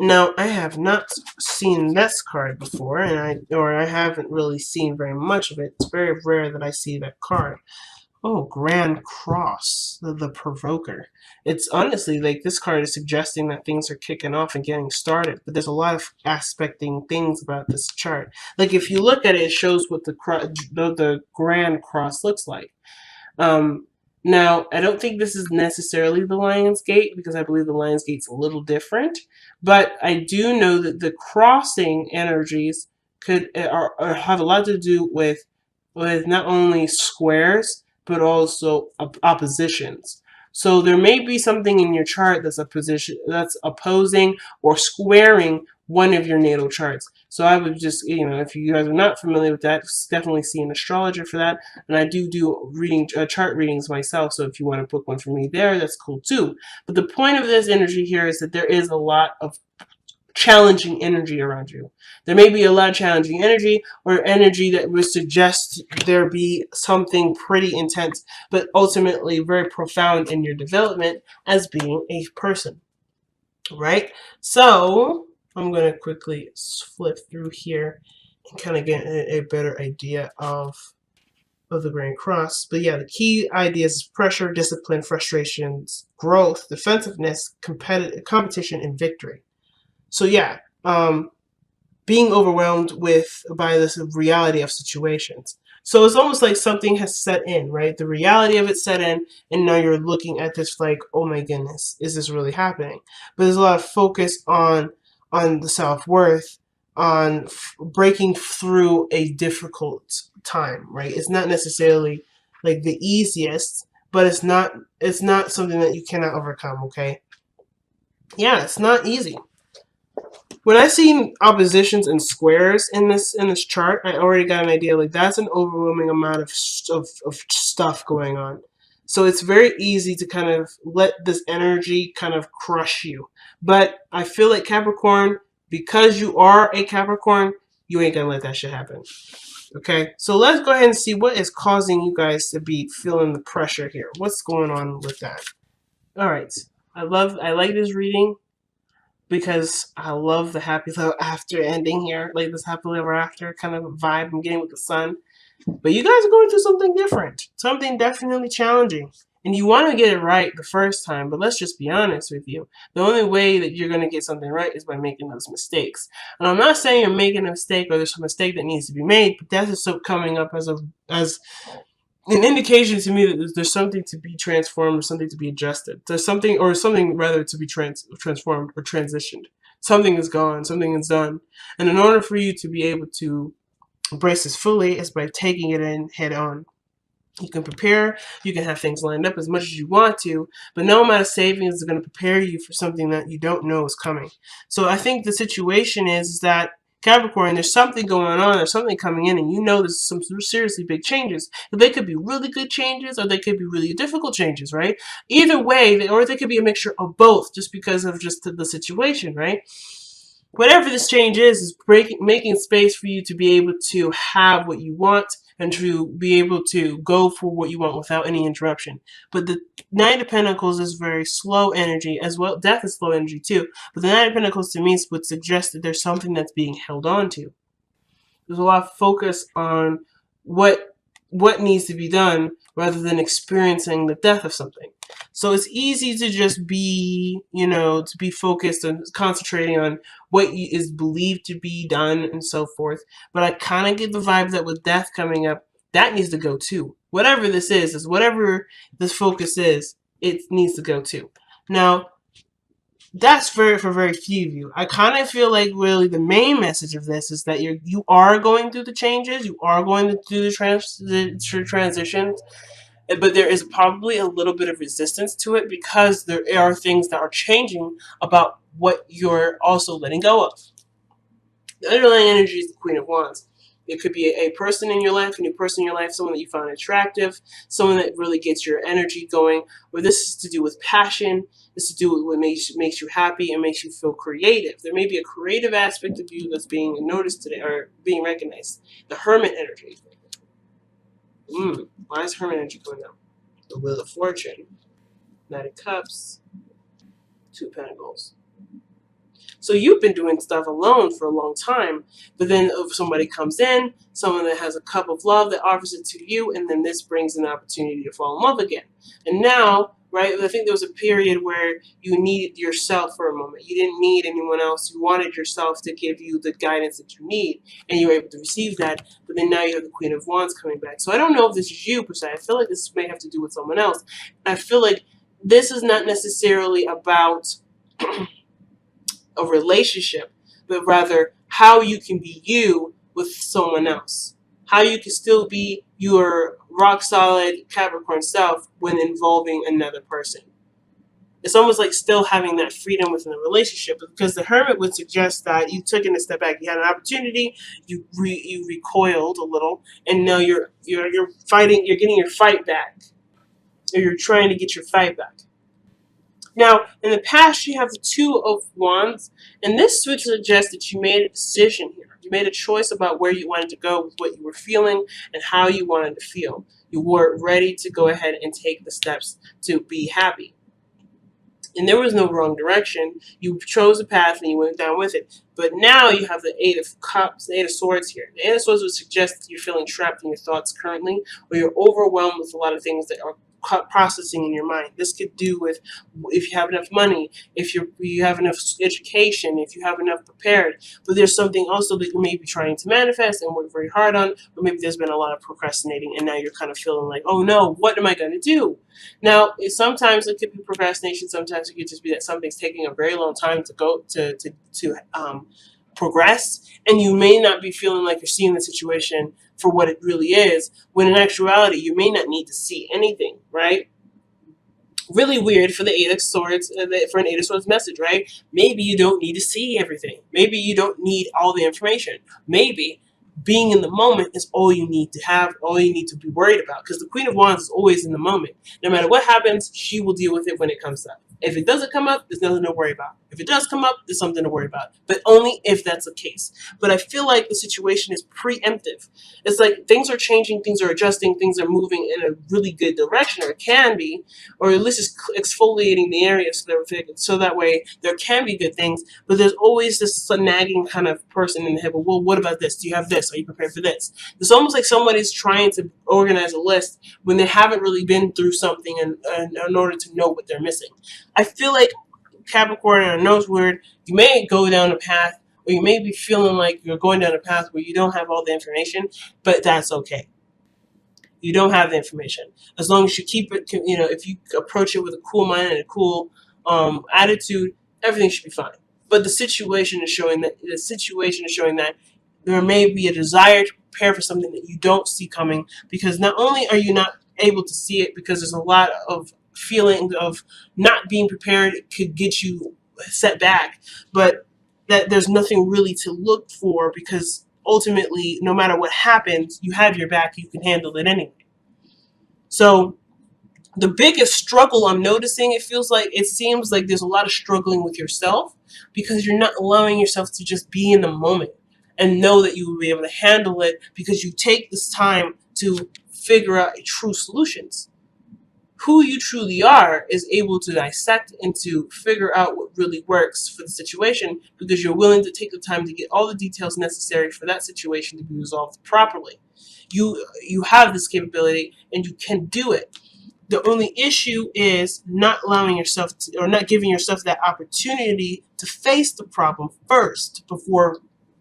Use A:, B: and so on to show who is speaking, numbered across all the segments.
A: Now, I have not seen this card before, and I haven't really seen very much of it. It's very rare that I see that card. Oh, Grand Cross, the Provoker. It's honestly like this card is suggesting that things are kicking off and getting started, but there's a lot of aspecting things about this chart. Like if you look at it, it shows what the Grand Cross looks like. Um, Now, I don't think this is necessarily the Lion's Gate because I believe the Lion's Gate's a little different, but I do know that the crossing energies have a lot to do with not only squares but also oppositions. So there may be something in your chart that's a position that's opposing or squaring one of your natal charts. So I would just, if you guys are not familiar with that, definitely see an astrologer for that. And I do chart readings myself. So if you want to book one for me there, that's cool too. But the point of this energy here is that there is a lot of challenging energy around you. There may be a lot of challenging energy or energy that would suggest there be something pretty intense, but ultimately very profound in your development as being a person, right? So I'm going to quickly flip through here and kind of get a better idea of the Grand Cross. But yeah, the key ideas is pressure, discipline, frustrations, growth, defensiveness, competition, and victory. So yeah, being overwhelmed by this reality of situations. So it's almost like something has set in, right? The reality of it set in, and now you're looking at this like, oh my goodness, is this really happening? But there's a lot of focus on the self-worth, on breaking through a difficult time, right? It's not necessarily like the easiest, but it's not something that you cannot overcome, okay? Yeah, it's not easy. When I see oppositions and squares in this chart, I already got an idea. Like that's an overwhelming amount of stuff going on. So it's very easy to kind of let this energy kind of crush you. But I feel like Capricorn, because you are a Capricorn, you ain't gonna let that shit happen. Okay, so let's go ahead and see what is causing you guys to be feeling the pressure here. What's going on with that? All right, I like this reading because I love the happy ever after ending here, like this happily ever after kind of vibe I'm getting with the sun. But you guys are going through something different, something definitely challenging. And you want to get it right the first time, but let's just be honest with you. The only way that you're going to get something right is by making those mistakes. And I'm not saying you're making a mistake or there's a mistake that needs to be made, but that's just so coming up as an indication to me that there's something to be transformed or something to be adjusted. There's something rather to be transformed or transitioned. Something is gone, something is done. And in order for you to be able to embrace this fully is by taking it in head on. You can prepare, you can have things lined up as much as you want to, but no amount of savings is going to prepare you for something that you don't know is coming. So I think the situation is that Capricorn, there's something going on, there's something coming in, and you know there's some seriously big changes. They could be really good changes, or they could be really difficult changes, right? Either way, or they could be a mixture of both, just because of just the situation, right? Whatever this change is making space for you to be able to have what you want and to be able to go for what you want without any interruption. But the Knight of Pentacles is very slow energy as well. Death is slow energy too. But the Knight of Pentacles to me would suggest that there's something that's being held on to. There's a lot of focus on what needs to be done rather than experiencing the death of something. So it's easy to just be, to be focused and concentrating on what is believed to be done and so forth. But I kind of get the vibe that with death coming up, that needs to go too. Whatever this is whatever this focus is, it needs to go too. Now, that's for very few of you. I kind of feel like really the main message of this is that you are going through the changes, you are going to do the transitions, but there is probably a little bit of resistance to it because there are things that are changing about what you're also letting go of. The underlying energy is the Queen of Wands. It could be a person in your life, a new person in your life, someone that you find attractive, someone that really gets your energy going, or this is to do with passion, this is to do with what makes you happy and makes you feel creative. There may be a creative aspect of you that's being noticed today or being recognized. The Hermit energy. Why is Hermit energy going up? The Wheel of Fortune, Knight of Cups, Two of Pentacles. So you've been doing stuff alone for a long time, but then if somebody comes in, someone that has a cup of love that offers it to you, and then this brings an opportunity to fall in love again. And now, right, I think there was a period where you needed yourself for a moment. You didn't need anyone else. You wanted yourself to give you the guidance that you need, and you were able to receive that. But then now you have the Queen of Wands coming back. So I don't know if this is you per se. I feel like this may have to do with someone else. I feel like this is not necessarily about a relationship, but rather how you can be you with someone else. How you can still be your rock solid Capricorn self when involving another person. It's almost like still having that freedom within the relationship, because the Hermit would suggest that you took in a step back. You had an opportunity, you recoiled a little, and now you're fighting. You're getting your fight back, or you're trying to get your fight back. Now, in the past, you have the Two of Wands, and this would suggest that you made a decision here. You made a choice about where you wanted to go with what you were feeling and how you wanted to feel. You were ready to go ahead and take the steps to be happy. And there was no wrong direction. You chose a path and you went down with it. But now you have the Eight of Cups, the Eight of Swords here. The Eight of Swords would suggest that you're feeling trapped in your thoughts currently, or you're overwhelmed with a lot of things that are processing in your mind. This could do with if you have enough money, if you have enough education, if you have enough prepared. But there's something also that you may be trying to manifest and work very hard on, but maybe there's been a lot of procrastinating, and now you're kind of feeling like, oh no, what am I going to do? Now, sometimes it could be procrastination. Sometimes it could just be that something's taking a very long time to go to progress, and you may not be feeling like you're seeing the situation for what it really is, when in actuality you may not need to see anything, right? Really weird for the Eight of Swords, for an Eight of Swords message, right? Maybe you don't need to see everything. Maybe you don't need all the information. Maybe being in the moment is all you need to have, all you need to be worried about, because the Queen of Wands is always in the moment. No matter what happens, she will deal with it when it comes up. If it doesn't come up, there's nothing to worry about. If it does come up, there's something to worry about. But only if that's the case. But I feel like the situation is preemptive. It's like things are changing, things are adjusting, things are moving in a really good direction, or it can be, or at least it's exfoliating the area so that way there can be good things. But there's always this nagging kind of person in the head. Well, what about this? Do you have this? Are you prepared for this? It's almost like somebody's trying to organize a list when they haven't really been through something in order to know what they're missing. I feel like Capricorn, and I know it's weird, you may go down a path, or you may be feeling like you're going down a path where you don't have all the information, but that's okay. You don't have the information. As long as you keep it, if you approach it with a cool mind and a cool attitude, everything should be fine. But the situation is showing that there may be a desire to prepare for something that you don't see coming, because not only are you not able to see it because there's a lot of feeling of not being prepared could get you set back, but that there's nothing really to look for, because ultimately, no matter what happens, you have your back, you can handle it anyway. So the biggest struggle I'm noticing, it seems like there's a lot of struggling with yourself, because you're not allowing yourself to just be in the moment and know that you will be able to handle it, because you take this time to figure out true solutions. Who you truly are is able to dissect and to figure out what really works for the situation, because you're willing to take the time to get all the details necessary for that situation to be resolved properly. You have this capability and you can do it. The only issue is not allowing yourself to, or not giving yourself that opportunity to face the problem first before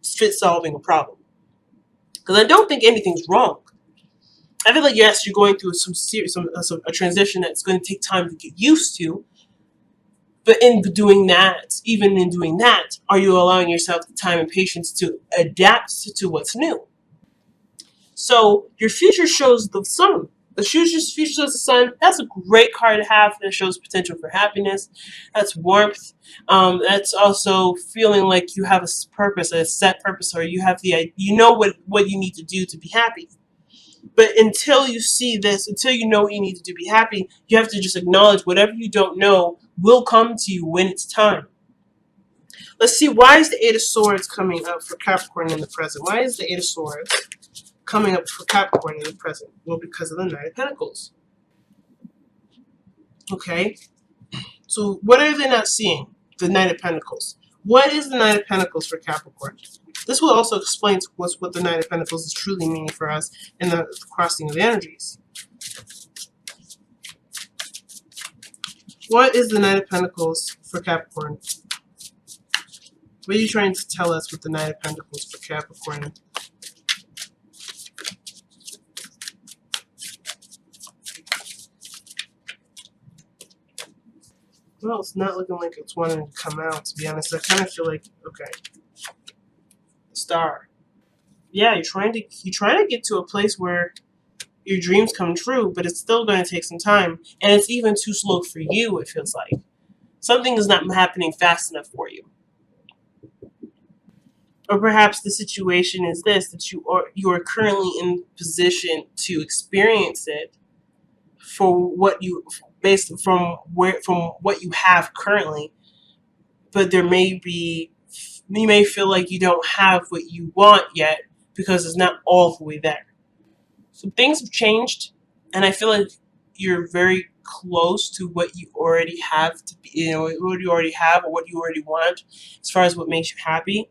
A: solving a problem. Because I don't think anything's wrong. I feel like, yes, you're going through a transition that's going to take time to get used to. But even in doing that, are you allowing yourself the time and patience to adapt to what's new? So your future shows the sun. The future shows the sun. That's a great card to have. That shows potential for happiness. That's warmth. That's also feeling like you have a purpose, a set purpose, or you know what you need to do to be happy. But until you see this, until you know what you need to do to be happy, you have to just acknowledge whatever you don't know will come to you when it's time. Let's see, why is the Eight of Swords coming up for Capricorn in the present? Why is the Eight of Swords coming up for Capricorn in the present? Well, because of the Nine of Pentacles. Okay? So what are they not seeing? The Knight of Pentacles. What is the Knight of Pentacles for Capricorn? This will also explain to us what the Knight of Pentacles is truly meaning for us in the crossing of the energies. What is the Knight of Pentacles for Capricorn? What are you trying to tell us with the Knight of Pentacles for Capricorn? Well, it's not looking like it's wanting to come out, to be honest. I kind of feel like, okay, Star. Yeah, you're trying to get to a place where your dreams come true, but it's still going to take some time, and it's even too slow for you. It feels like something is not happening fast enough for you, or perhaps the situation is this: that you are currently in position to experience it for what you based from what you have currently, but there may be you may feel like you don't have what you want yet because it's not all the way there. So things have changed, and I feel like you're very close to what you already have to be, what you already have or what you already want as far as what makes you happy.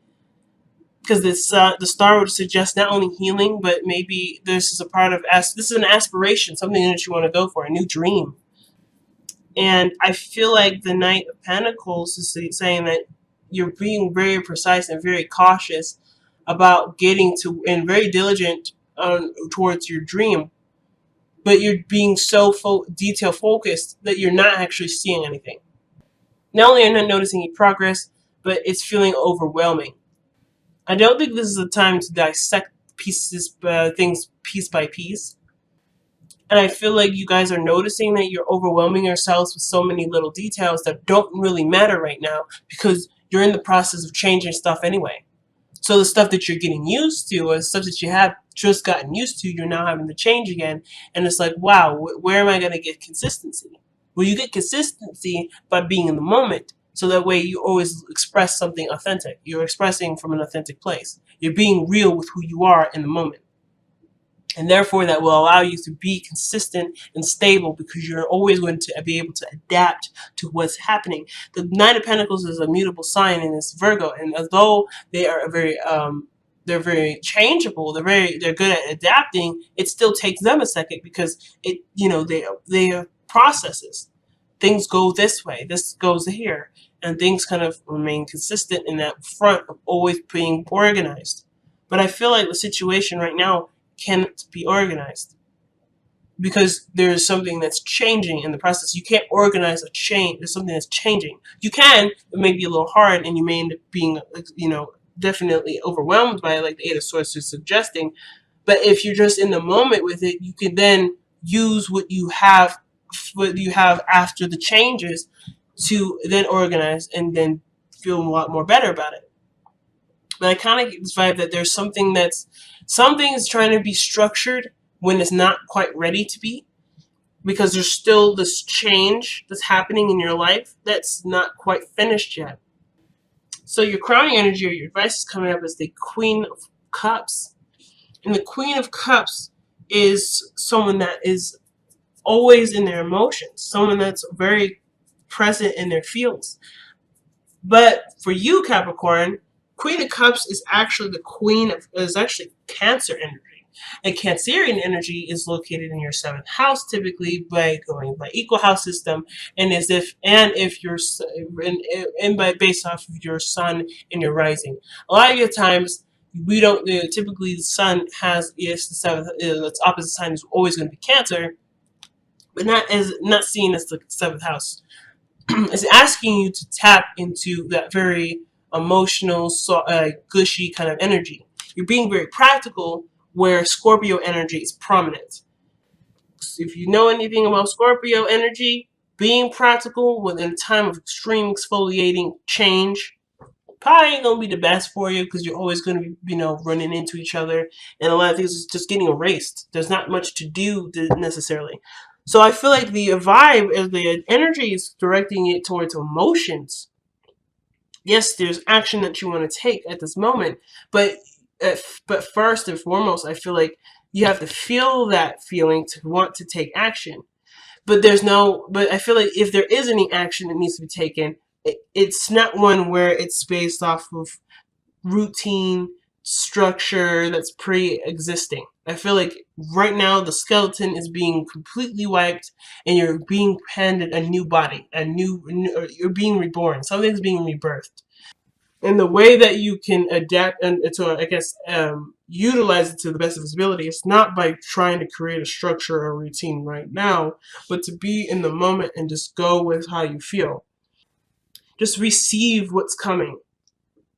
A: Because the star would suggest not only healing, but maybe this is a part of this is an aspiration, something that you want to go for, a new dream. And I feel like the Knight of Pentacles is saying that you're being very precise and very cautious about getting to and very diligent towards your dream, but you're being so detail focused that you're not actually seeing anything. Not only are you not noticing any progress, but it's feeling overwhelming. I don't think this is a time to dissect things piece by piece. And I feel like you guys are noticing that you're overwhelming yourselves with so many little details that don't really matter right now because you're in the process of changing stuff anyway. So the stuff that you're getting used to, or stuff that you have just gotten used to, you're now having to change again. And it's like, wow, where am I going to get consistency? Well, you get consistency by being in the moment. So that way you always express something authentic. You're expressing from an authentic place. You're being real with who you are in the moment. And therefore, that will allow you to be consistent and stable because you're always going to be able to adapt to what's happening. The Knight of Pentacles is a mutable sign and it's Virgo, and although they are they're very changeable, they're good at adapting. It still takes them a second because they are processes. Things go this way, this goes here, and things kind of remain consistent in that front of always being organized. But I feel like the situation right now can't be organized because there's something that's changing in the process. You can't organize a change. There's something that's changing. You can, it may be a little hard, and you may end up being, definitely overwhelmed by it, like the Eight of Swords is suggesting. But if you're just in the moment with it, you can then use what you have after the changes to then organize and then feel a lot more better about it. But I kind of get this vibe that there's something is trying to be structured when it's not quite ready to be, because there's still this change that's happening in your life that's not quite finished yet. So your crowning energy or your advice is coming up as the Queen of Cups. And the Queen of Cups is someone that is always in their emotions, someone that's very present in their feels. But for you, Capricorn, Queen of Cups is actually actually Cancer energy. And Cancerian energy is located in your 7th house, typically by going by equal house system, and if you're based off of your sun and your rising. A lot of your times we don't typically the sun has the 7th, its opposite sign is always going to be Cancer, but not seen as the 7th house. It's asking you to tap into that very emotional, gushy kind of energy. You're being very practical, where Scorpio energy is prominent. So if you know anything about Scorpio energy, being practical within a time of extreme exfoliating change probably ain't gonna be the best for you because you're always gonna be, running into each other, and a lot of things is just getting erased. There's not much to do necessarily. So I feel like the vibe of the energy is directing it towards emotions. Yes, there's action that you want to take at this moment, but first and foremost, I feel like you have to feel that feeling to want to take action. but there's no. But I feel like if there is any action that needs to be taken, it's not one where it's based off of routine structure that's pre-existing. I feel like right now the skeleton is being completely wiped, and you're being handed a new body, you're being reborn. Something's being rebirthed, and the way that you can adapt and to, I guess, utilize it to the best of its ability is not by trying to create a structure or routine right now, but to be in the moment and just go with how you feel. Just receive what's coming.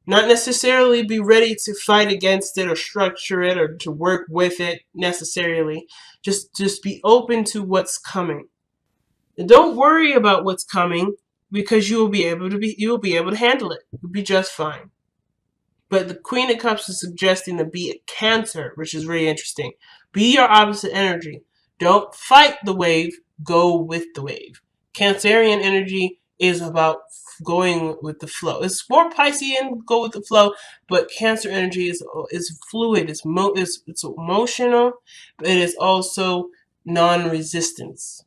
A: Not necessarily be ready to fight against it or structure it or to work with it necessarily. Just be open to what's coming. And don't worry about what's coming, because you will be able to handle it. You'll be just fine. But the Queen of Cups is suggesting to be a Cancer, which is really interesting. Be your opposite energy. Don't fight the wave, go with the wave. Cancerian energy is about going with the flow. It's more Piscean, go with the flow, but Cancer energy is fluid. It's emotional, but it is also non-resistance.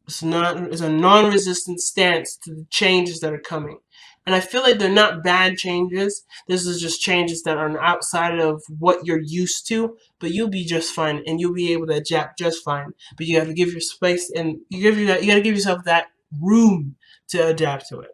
A: It's a non-resistant stance to the changes that are coming. And I feel like they're not bad changes. This is just changes that are outside of what you're used to, but you'll be just fine and you'll be able to adapt just fine. But you have to give your space, and you gotta give yourself that room to adapt to it.